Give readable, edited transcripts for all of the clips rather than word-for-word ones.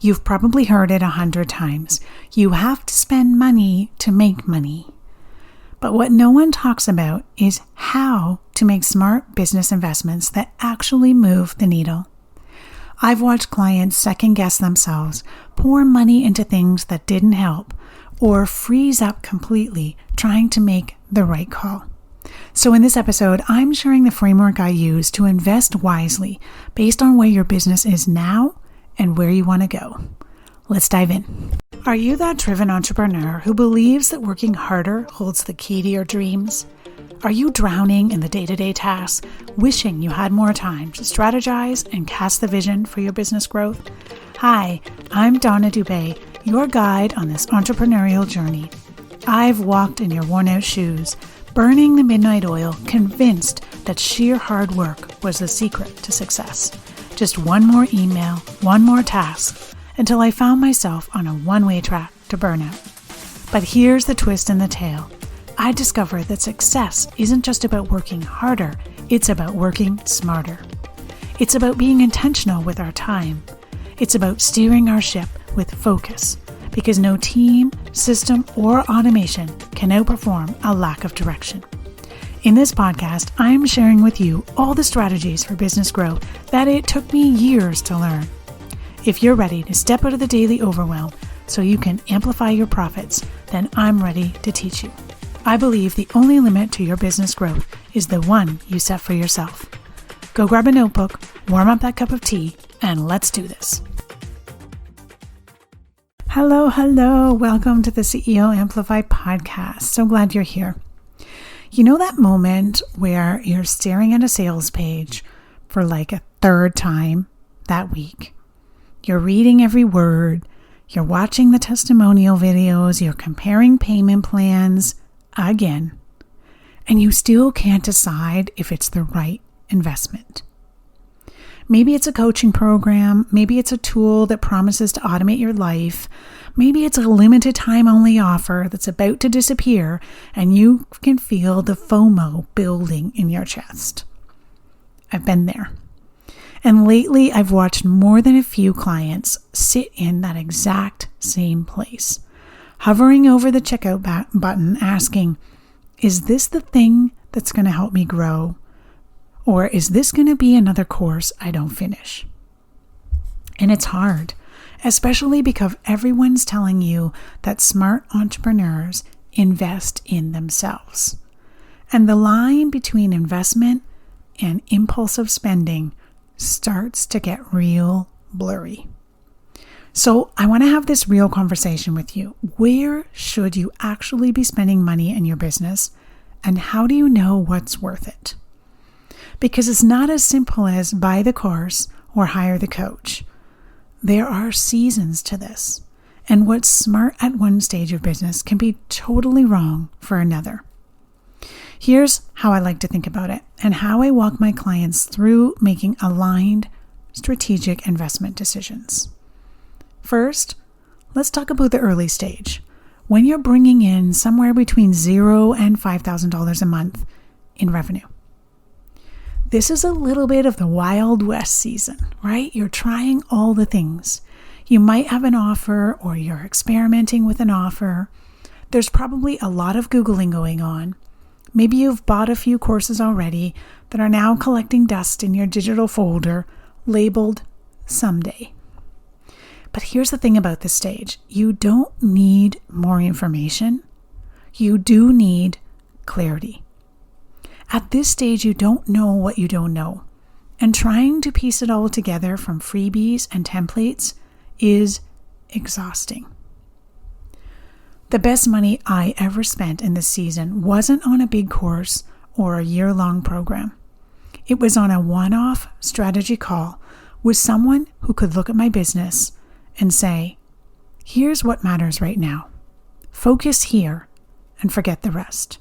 You've probably heard it 100 times. You have to spend money to make money. But what no one talks about is how to make smart business investments that actually move the needle. I've watched clients second-guess themselves, pour money into things that didn't help, or freeze up completely trying to make the right call. So in this episode, I'm sharing the framework I use to invest wisely based on where your business is now and where you want to go. Let's dive in. Are you that driven entrepreneur who believes that working harder holds the key to your dreams? Are you drowning in the day-to-day tasks, wishing you had more time to strategize and cast the vision for your business growth? Hi, I'm Donna Dubé, your guide on this entrepreneurial journey. I've walked in your worn-out shoes, burning the midnight oil, convinced that sheer hard work was the secret to success. Just one more email, one more task, until I found myself on a one-way track to burnout. But here's the twist in the tale. I discovered that success isn't just about working harder, it's about working smarter. It's about being intentional with our time. It's about steering our ship with focus, because no team, system, or automation can outperform a lack of direction. In this podcast, I am sharing with you all the strategies for business growth that it took me years to learn. If you're ready to step out of the daily overwhelm so you can amplify your profits, then I'm ready to teach you. I believe the only limit to your business growth is the one you set for yourself. Go grab a notebook, warm up that cup of tea, and let's do this. Hello. Welcome to the CEO Amplify podcast. So glad you're here. You know that moment where you're staring at a sales page for like a third time that week? You're reading every word, you're watching the testimonial videos, you're comparing payment plans again, and you still can't decide if it's the right investment. Maybe it's a coaching program, maybe it's a tool that promises to automate your life, maybe it's a limited time only offer that's about to disappear and you can feel the FOMO building in your chest. I've been there. And lately I've watched more than a few clients sit in that exact same place, hovering over the checkout button asking, is this the thing that's going to help me grow? Or is this going to be another course I don't finish? And it's hard, especially because everyone's telling you that smart entrepreneurs invest in themselves. And the line between investment and impulsive spending starts to get real blurry. So I want to have this real conversation with you. Where should you actually be spending money in your business? And how do you know what's worth it? Because it's not as simple as buy the course or hire the coach. There are seasons to this. And what's smart at one stage of business can be totally wrong for another. Here's how I like to think about it and how I walk my clients through making aligned, strategic investment decisions. First, let's talk about the early stage, when you're bringing in somewhere between $0 and $5,000 a month in revenue. This is a little bit of the Wild West season, right? You're trying all the things. You might have an offer or you're experimenting with an offer. There's probably a lot of Googling going on. Maybe you've bought a few courses already that are now collecting dust in your digital folder labeled someday. But here's the thing about this stage. You don't need more information. You do need clarity. At this stage, you don't know what you don't know. And trying to piece it all together from freebies and templates is exhausting. The best money I ever spent in this season wasn't on a big course or a year-long program. It was on a one-off strategy call with someone who could look at my business and say, here's what matters right now. Focus here and forget the rest.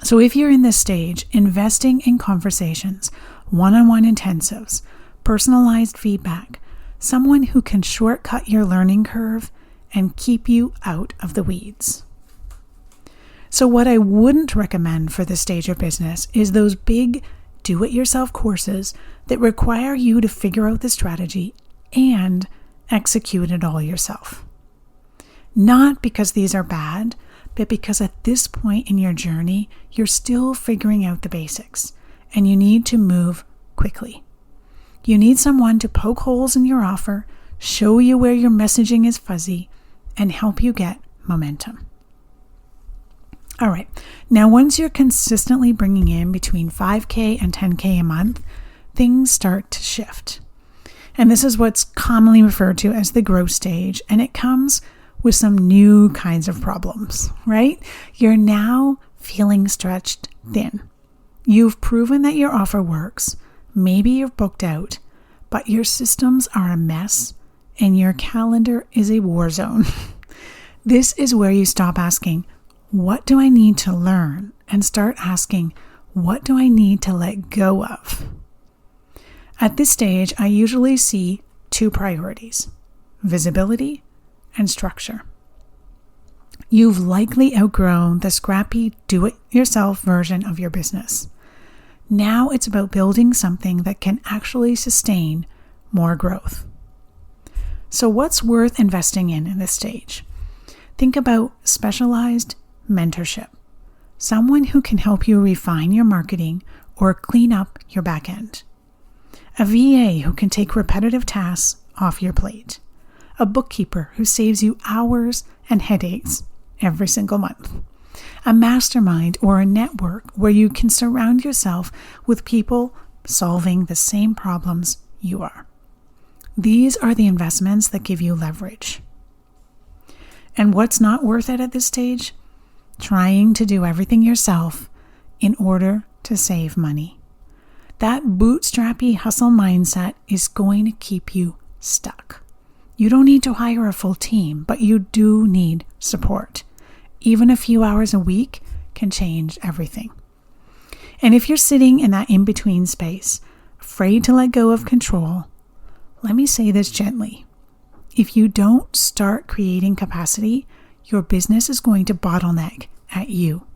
So if you're in this stage, investing in conversations, one-on-one intensives, personalized feedback, someone who can shortcut your learning curve and keep you out of the weeds. So what I wouldn't recommend for this stage of business is those big do-it-yourself courses that require you to figure out the strategy and execute it all yourself. Not because these are bad, but because at this point in your journey, you're still figuring out the basics and you need to move quickly. You need someone to poke holes in your offer, show you where your messaging is fuzzy, and help you get momentum. All right, now once you're consistently bringing in between 5K and 10K a month, things start to shift. And this is what's commonly referred to as the growth stage, and it comes with some new kinds of problems, right? You're now feeling stretched thin. You've proven that your offer works. Maybe you're booked out, but your systems are a mess and your calendar is a war zone. This is where you stop asking, what do I need to learn? And start asking, what do I need to let go of? At this stage, I usually see two priorities: visibility and structure. You've likely outgrown the scrappy, do-it-yourself version of your business. Now it's about building something that can actually sustain more growth. So what's worth investing in this stage? Think about specialized mentorship. Someone who can help you refine your marketing or clean up your back end. A VA who can take repetitive tasks off your plate. A bookkeeper who saves you hours and headaches every single month. A mastermind or a network where you can surround yourself with people solving the same problems you are. These are the investments that give you leverage. And what's not worth it at this stage? Trying to do everything yourself in order to save money. That bootstrappy hustle mindset is going to keep you stuck. You don't need to hire a full team, but you do need support. Even a few hours a week can change everything. And if you're sitting in that in-between space, afraid to let go of control, let me say this gently. If you don't start creating capacity, your business is going to bottleneck at you.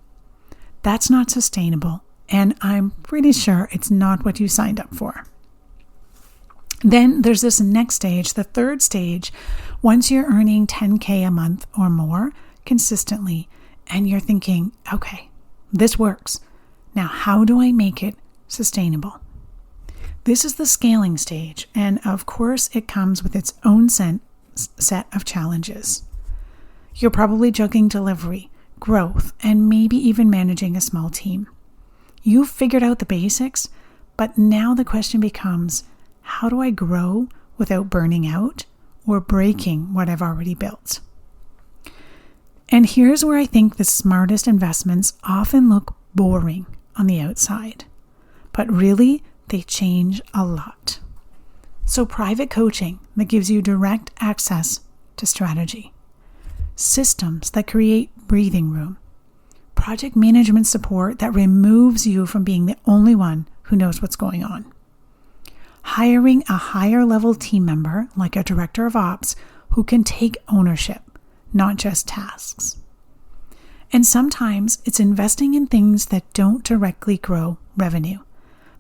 That's not sustainable, and I'm pretty sure it's not what you signed up for. Then there's this next stage, the third stage, once you're earning 10K a month or more consistently, and you're thinking, okay, this works. Now, how do I make it sustainable? This is the scaling stage, and of course, it comes with its own set of challenges. You're probably juggling delivery, growth, and maybe even managing a small team. You've figured out the basics, but now the question becomes, how do I grow without burning out or breaking what I've already built? And here's where I think the smartest investments often look boring on the outside, but really they change a lot. So private coaching that gives you direct access to strategy, systems that create breathing room, project management support that removes you from being the only one who knows what's going on, hiring a higher level team member like a director of ops who can take ownership, not just tasks. And sometimes it's investing in things that don't directly grow revenue,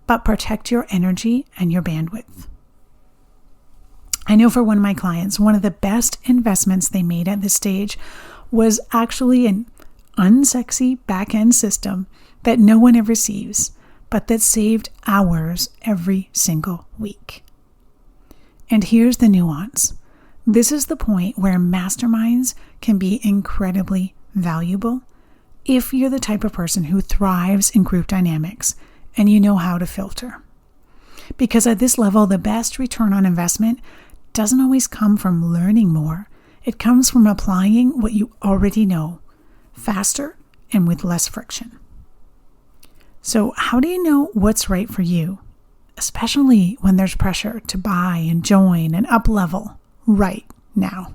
but protect your energy and your bandwidth. I know for one of my clients, one of the best investments they made at this stage was actually an unsexy back-end system that no one ever sees, but that saved hours every single week. And here's the nuance. This is the point where masterminds can be incredibly valuable if you're the type of person who thrives in group dynamics and you know how to filter. Because at this level, the best return on investment doesn't always come from learning more. It comes from applying what you already know faster and with less friction. So how do you know what's right for you, especially when there's pressure to buy and join and up level right now?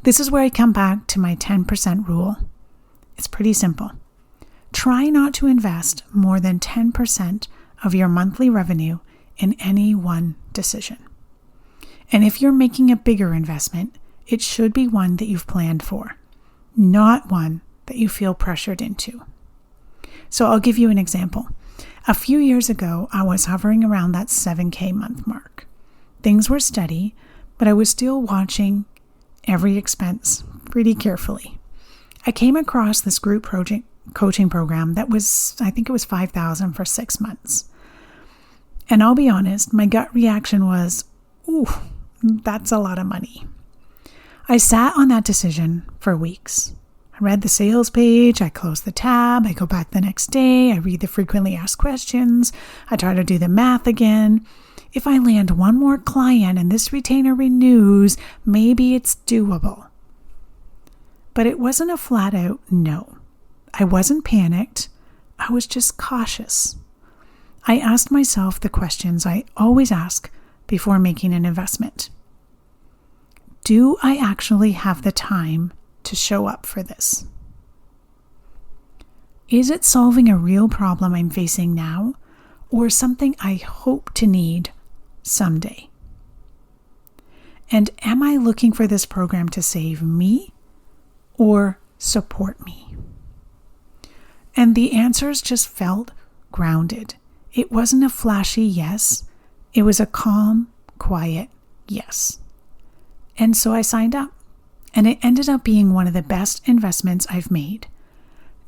This is where I come back to my 10% rule. It's pretty simple. Try not to invest more than 10% of your monthly revenue in any one decision. And if you're making a bigger investment, it should be one that you've planned for, not one that you feel pressured into. So I'll give you an example. A few years ago, I was hovering around that 7K month mark. Things were steady, but I was still watching every expense pretty carefully. I came across this group project coaching program that was, I think it was $5,000 for 6 months. And I'll be honest, my gut reaction was, ooh, that's a lot of money. I sat on that decision for weeks. I read the sales page, I closed the tab, I go back the next day, I read the frequently asked questions, I try to do the math again. If I land one more client and this retainer renews, maybe it's doable. But it wasn't a flat out no. I wasn't panicked, I was just cautious. I asked myself the questions I always ask before making an investment. Do I actually have the time to show up for this? Is it solving a real problem I'm facing now, or something I hope to need someday? And am I looking for this program to save me or support me? And the answers just felt grounded. It wasn't a flashy yes. It was a calm, quiet yes. And so I signed up. And it ended up being one of the best investments I've made.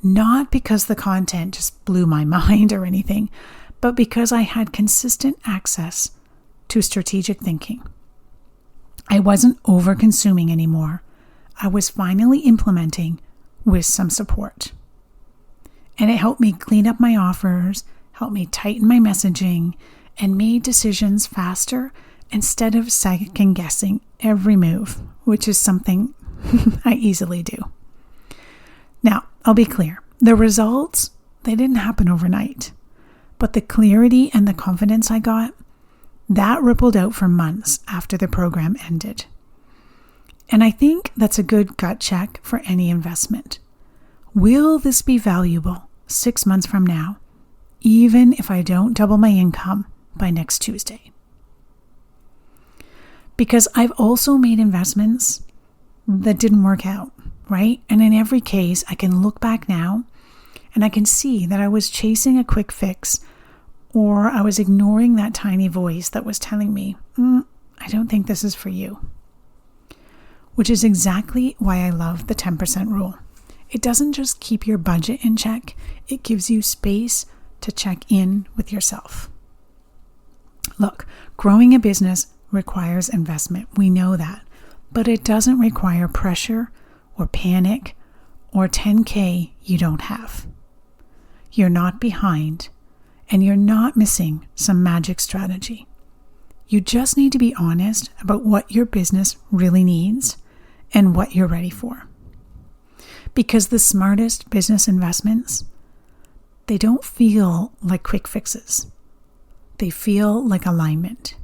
Not because the content just blew my mind or anything, but because I had consistent access to strategic thinking. I wasn't over-consuming anymore. I was finally implementing with some support. And it helped me clean up my offers, helped me tighten my messaging, and made decisions faster instead of second-guessing every move, which is something I easily do. Now, I'll be clear. The results, they didn't happen overnight. But the clarity and the confidence I got, that rippled out for months after the program ended. And I think that's a good gut check for any investment. Will this be valuable 6 months from now, even if I don't double my income by next Tuesday? Because I've also made investments that didn't work out, right? And in every case, I can look back now and I can see that I was chasing a quick fix, or I was ignoring that tiny voice that was telling me, I don't think this is for you. Which is exactly why I love the 10% rule. It doesn't just keep your budget in check, it gives you space to check in with yourself. Look, growing a business requires investment. We know that. But it doesn't require pressure or panic or 10K you don't have. You're not behind, and you're not missing some magic strategy. You just need to be honest about what your business really needs and what you're ready for. Because the smartest business investments, they don't feel like quick fixes. They feel like alignment.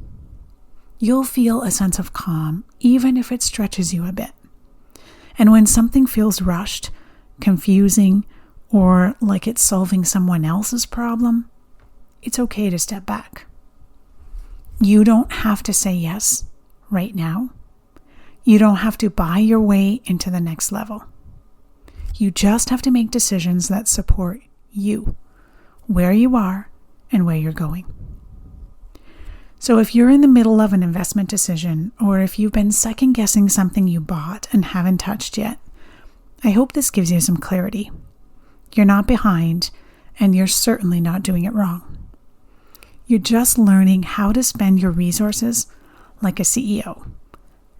You'll feel a sense of calm, even if it stretches you a bit. And when something feels rushed, confusing, or like it's solving someone else's problem, it's okay to step back. You don't have to say yes right now. You don't have to buy your way into the next level. You just have to make decisions that support you, where you are, and where you're going. So if you're in the middle of an investment decision, or if you've been second guessing something you bought and haven't touched yet, I hope this gives you some clarity. You're not behind, and you're certainly not doing it wrong. You're just learning how to spend your resources like a CEO,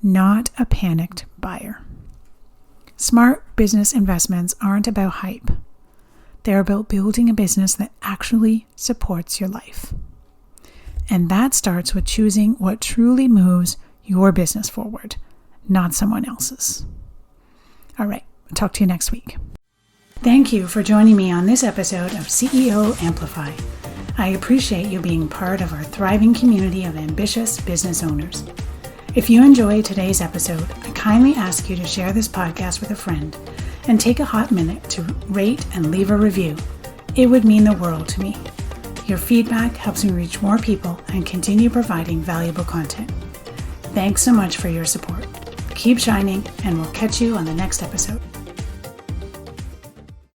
not a panicked buyer. Smart business investments aren't about hype. They're about building a business that actually supports your life. And that starts with choosing what truly moves your business forward, not someone else's. All right, I'll talk to you next week. Thank you for joining me on this episode of CEO Amplify. I appreciate you being part of our thriving community of ambitious business owners. If you enjoyed today's episode, I kindly ask you to share this podcast with a friend and take a hot minute to rate and leave a review. It would mean the world to me. Your feedback helps me reach more people and continue providing valuable content. Thanks so much for your support. Keep shining, and we'll catch you on the next episode.